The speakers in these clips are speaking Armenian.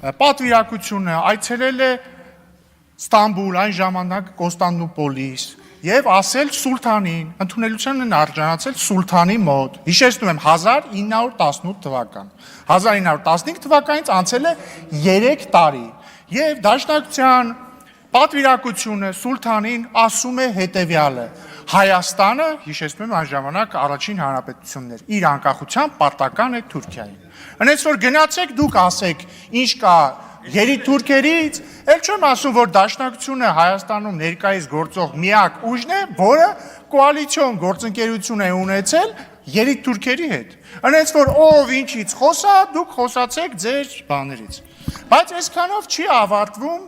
պատվիրակությունը այցելել է Ստամբուլ, այն ժամանակ Կոստանդնուպոլիս եւ ասել սուլթանին, ընդունելության են արժանացել սուլթանի մոտ։ Հիշեցնում եմ 1918 թվական։ 1915 թվականից անցել է 3 տարի եւ Դաշնակցության պատվիրակությունը սուլթանին ասում է հետեւյալը. Հայաստանը, հիշեցնում եմ այն ժամանակ առաջին հանրապետությունն էր, իր անկախության պարտական է Թուրքիային։ Այնպես որ գնացեք դուք ասեք ինչ կա երիտուրքերից, էլ չեմ ասում, որ Դաշնակցությունը Հայաստանում ներկայիս գործող միակ ուժն է, որը կոալիցիոն գործընկերություն է ունեցել երիտուրքերի հետ։ Այնպես որ ով ինչից խոսա, դուք խոսացեք ձեր բաներից։ Բայց այսքանով չի ավարտվում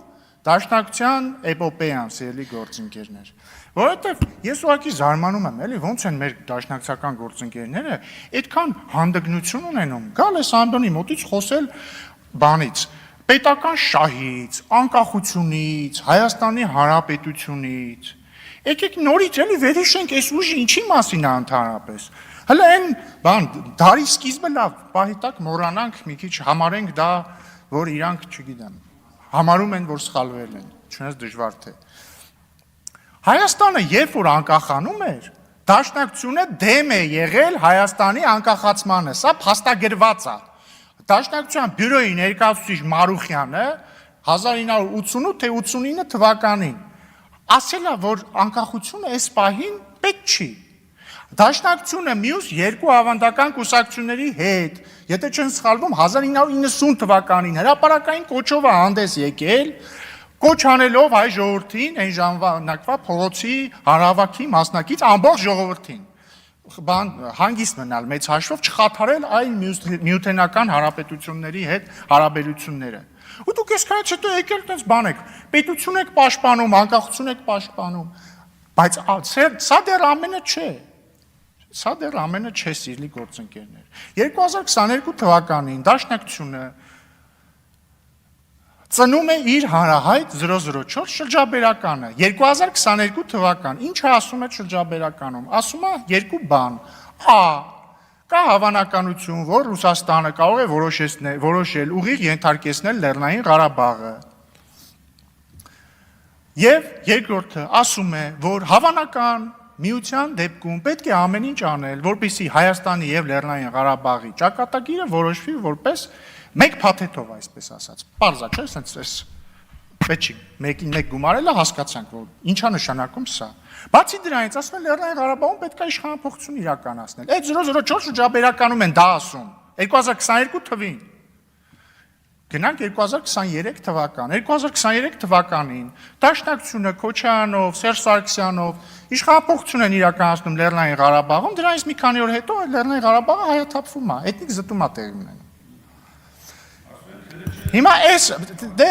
Դաշնակցության էպոպեան, սիրելի գործընկերներ։ Որովհետև ես ուղղակի զարմանում եմ, էլի ոնց են մեր դաշնակցական գործընկերները այդքան հանդգնություն ունենում։ Գալ է Սամբոնի մոտից խոսել բանից, պետական շահից, անկախությունից, Հայաստանի Հանրապետությունից։ Եկեք նորից էլի վերհիշենք այս ուժը ինչի մասին է ընդհանրապես։ Հələ այն բան դարի սկիզբը լավ, պահի տակ մոռանանք մի քիչ համարենք դա, որ իրանք, չգիտեմ, համարում են, որ սխալվել են, չնայած դժվար թե։ Հայաստանը երբ որ անկախանում էր, Դաշնակցությունը դեմ է եղել Հայաստանի անկախացմանը, սա փաստագրված է։ Դաշնակցության բյուրոյի ներկայացուցիչ Մարուխյանը 1988 թե 89 թվականին ասել է, որ անկախությունը այս պահին պետք չի։ Դաշնակցությունը մյուս երկու ավանդական կուսակցությունների հետ, եթե չեմ սխալվում, 1990 թվականին հրապարակային կոչով է հանդես եկել, կոչ անելով հայ ժողովրդին, այն ժամանակվա փողոցի հանրահավաքի մասնակից ամբողջ ժողովրդին, հանգիստ մնալ մեծ հաշվով, չխաթարել այն միութենական հանրապետությունների հետ հարաբերությունները։ Ու դուք այսքանից հետո եկել տենց բան եք, պետություն եք պաշտպանում, անկախություն եք պաշտպանում, բայց սա դեռ ամենը չէ։ Սա դեռ ամենը չէ, սիրելի գործընկերներ։ 2022 թվականին Դաշնակցությունը ծնում է իր հանրահայտ 004 շրջաբերականը։ 2022 թվական, ինչը ասում է շրջաբերականում, ասում է երկու բան, կա հավանականություն, որ Ռուսաստանը կարող է որոշել ուղիղ ենթարկեցնել Լեռնային Ղարաբաղը։ Եվ երկրորդը ասում է, որ հավանական միության դեպքում պետք է ամեն ինչ անել, որպեսզի Հայաստանի եւ Լեռնային Ղարաբաղի ճակատագիրը որոշվի որպես մեկ փաթեթով, այսպես ասած։ Պարզա չէ, ասենց պետք չի մեկին մեկ գումարելը հասկացանք, որ ինչա նշանակում սա։ Բացի դրանից, ասում են Լեռնային Ղարաբաղում պետք է իշխանափոխություն իրականացնել։ Այդ 004 շրջաբերականում են դա ասում 2022 թվին։ Գնանք 2023 թվական։ 2023 թվականին Դաշնակցությունը Քոչարյանով, Սերժ Սարգսյանով իշխանափոխություն են իրականացնում Լեռնային Ղարաբաղում, դրանից մի քանի օր հետո Լեռնային Ղարաբաղը հայաթափվում է, էթնիկ զտում է տեղի ունենում։ Հիմա այս դե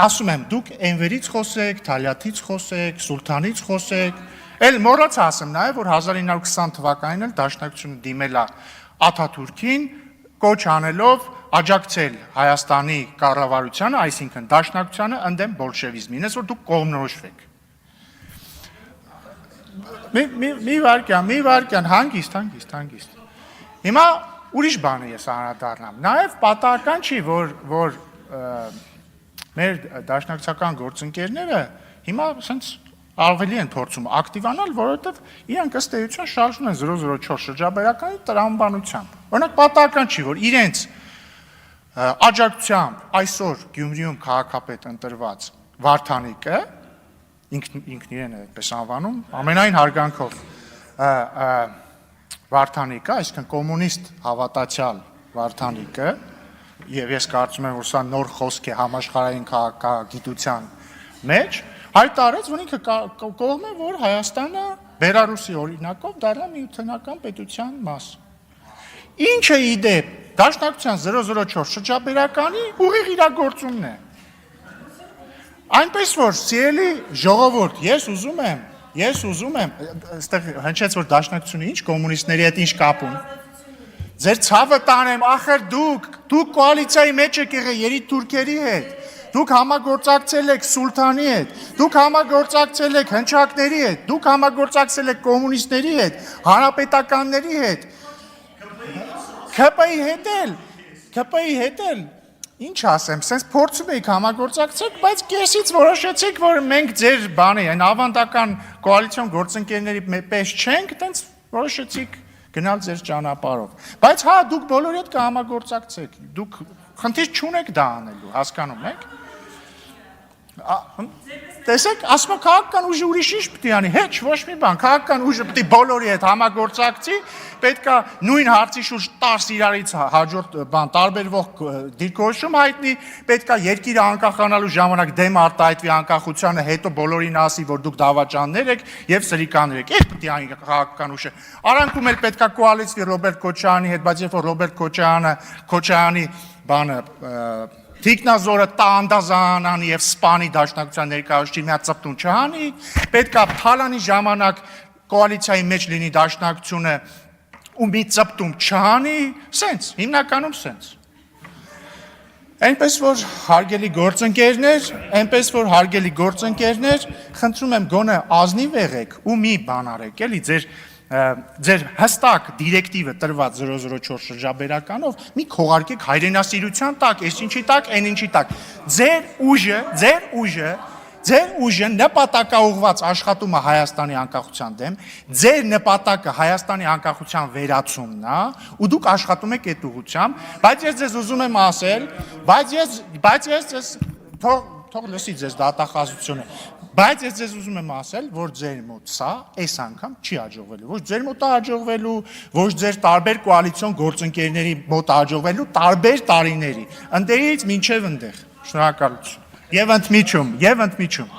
ասում եմ, դուք Էնվերից խոսեք, Թալյաթից խոսեք, Սուլթանից խոսեք, էլ մոռացա ասեմ նաև, որ 1920 թվականին էլ Դաշնակցությունը դիմել է Աթաթուրքին, կոչ անելով աջակցել Հայաստանի կառավարությանը, այսինքն Դաշնակցությանը ընդդեմ բոլշևիզմին, այսօր դուք կողմնորոշվեք։ Մի վարքյան, հանգիստ։ Հիմա ուրիշ բան է ես անդրադառնամ։ Նաև պատահական չի, որ մեր դաշնակցական գործընկերները հիմա ասենց ավելի են փորձում ակտիվանալ, որովհետև իրանք ըստ էության շարժվում են 004 շրջաբերականի տրամաբանությամբ։ Օրինակ պատահական չի, որ իրենց աջակցությամբ այսօր Գյումրիում քաղաքապետ ընտրված Վարդանիկը, ինքն իրեն է այդպես անվանում, ամենայն հարգանքով Վարդանիկը, այսինքն կոմունիստ հավատացյալ Վարդանիկը, եւ ես կարծում եմ, որ սա նոր խոսք է համաշխարհային քաղաքագիտության մեջ, հայտարարեց, որ ինքը կողմ է, որ Հայաստանը Բելարուսի օրինակով դառնա միութենական պետության մաս։ Ինչը ի դեպ Դաշնակցության 004 շրջաբերականի ուղիղ իրագործումն է։ Այնպես որ, սիրելի ժողովուրդ, ես ուզում եմ, այստեղ հնչեց, որ Դաշնակցությունը ինչ կոմունիստների հետ ինչ կապ ունի։ Ձեր ցավը տանեմ, ախր դուք կոալիցիայի մեջ եք եղել երիտուրքերի հետ, դուք համագործակցել եք Սուլթանի հետ, դուք համագործակցել եք հնչակների հետ, դուք համագործակցել եք կոմունիստների հետ, հանրապետականների հետ, ՔՊ-ի հետ էլ, Ինչ ասեմ, sense փորձում եք համագործակցել, բայց կեսից որոշեցիք, որ մենք ձեր բանի, այն ավանդական կոալիցիոն գործընկերների պես չենք, տենց որոշեցիք գնալ ձեր ճանապարհով։ Բայց հա, դուք բոլորի հետ կհամագործակցեք, դուք խնդիր չունեք դա անելու, հասկանում եք։ Տեսեք, ասում եք քաղաքական ուժը ուրիշ ինչ պետք է անի, հեչ ոչ մի բան, քաղաքական ուժը պետք է բոլորի հետ համագործակցի, պետքա նույն հարցի շուրջ 10 իրարից հաջորդ բան տարբերվող դիրքորոշում հայտնի, պետքա երկիրը անկախանալու ժամանակ դեմ արտահայտվի անկախությանը, հետո բոլորին ասի, որ դուք դավաճաններ եք եւ սրիկաներ եք։ Այդ պետք է անի քաղաքական ուժը։ Արանքում էլ պետքա կոալիցիա Ռոբերտ Քոչարյանի հետ, բայց երբ որ Ռոբերտ Քոչարյանի բանը Թիկնազորը տանդազանանի եւ սպանի դաշնակցության ներկայացուցիչ մի հատ ծպտուն չհանի, պետքա փալանի ժամանակ կոալիցիայի մեջ լինի դաշնակցությունը ու մի ծպտում չհանի, սենց, հիմնականում սենց։ Այնպես որ հարգելի գործընկերներ, խնդրում եմ գոնե ազնիվ եղեք ու մի բան արեք, էլի ձեր հստակ դիրեկտիվը տրված 004 շրջաբերականով մի քողարկեք հայրենասիրության տակ, այս ինչի տակ, այն ինչի տակ։ Ձեր ուժը նպատակաուղված աշխատում է Հայաստանի անկախության դեմ, ձեր նպատակը Հայաստանի անկախության վերացումն է, ու դուք աշխատում եք այդ ուղղությամբ, բայց ես ձեզ ուզում եմ ասել, թող լսի ձեզ դատախազությունը, բայց ես ձեզ ուզում եմ ասել, որ ձեր մոտ սա այս անգամ չի հաջողվելու, ոչ ձեր մոտ է հաջողվելու, ոչ ձեր տարբեր կոալիցիոն գործընկերների մոտ հաջողվելու տարբեր տարիների, ընդերից մինչև ընդեղ, շնորհակալություն, եւ ընդմիջում։